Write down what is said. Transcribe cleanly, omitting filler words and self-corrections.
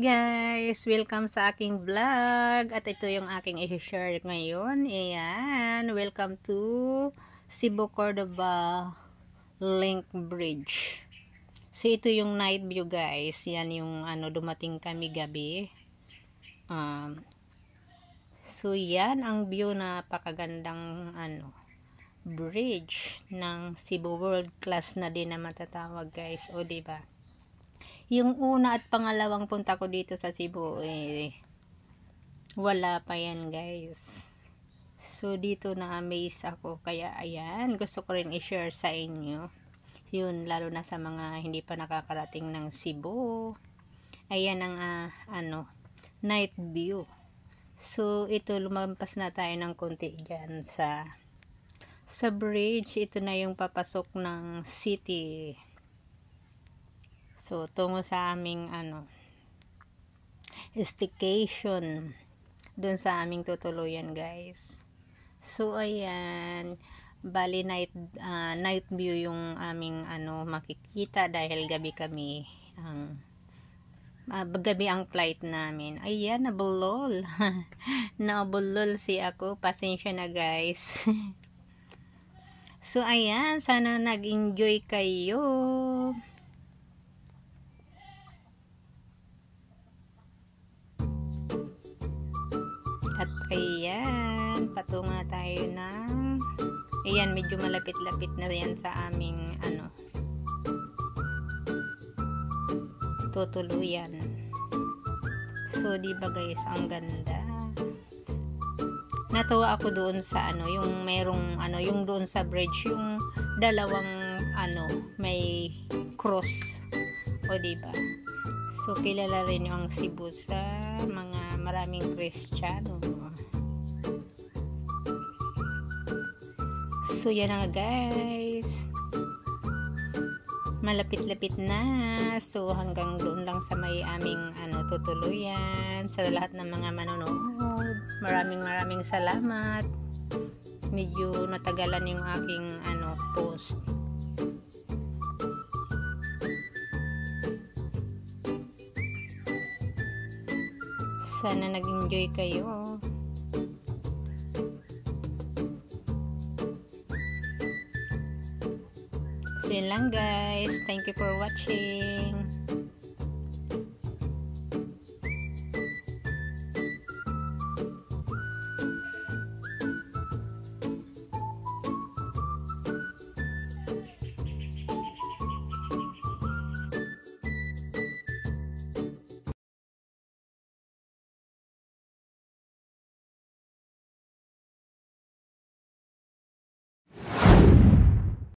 Hi guys! Welcome sa aking vlog. At ito yung aking i-share ngayon. Ayan. Welcome to Cebu Cordova Link Bridge. So ito yung night view guys. Yan yung dumating kami gabi. So yan ang view na napakagandang bridge ng Cebu, world class na din na matatawag guys. O diba? Yung una at pangalawang punta ko dito sa Cebu, wala pa yan guys. So dito na-amaze ako. Kaya ayan, gusto ko rin i-share sa inyo. Yun, lalo na sa mga hindi pa nakakarating ng Cebu. Ayan ang night view. So ito, lumampas na tayo ng konti dyan sa bridge. Ito na yung papasok ng city. So, tungo sa aming staycation dun sa aming tutuluyan guys. So, ayan, bali night view yung aming makikita dahil gabi kami gabi ang flight namin. Ayan, nabulol. Nabulol si ako. Pasensya na guys. So, ayan, sana nag-enjoy kayo. At ayan, patungo na tayo ng ayan, medyo malapit-lapit na yan sa aming tutuluyan. So diba guys, ang ganda. Natuwa ako doon sa yung merong yung doon sa bridge, yung dalawang may cross. O diba? So kilala rin yung Cebu sa mga maraming Kristiyano. So yan na guys, malapit-lapit na. So hanggang doon lang sa may aming tutuluyan. Sa lahat ng mga manonood, maraming salamat. Medyo natagalan yung aking post. Sana nag-enjoy kayo. So yun lang guys. Thank you for watching.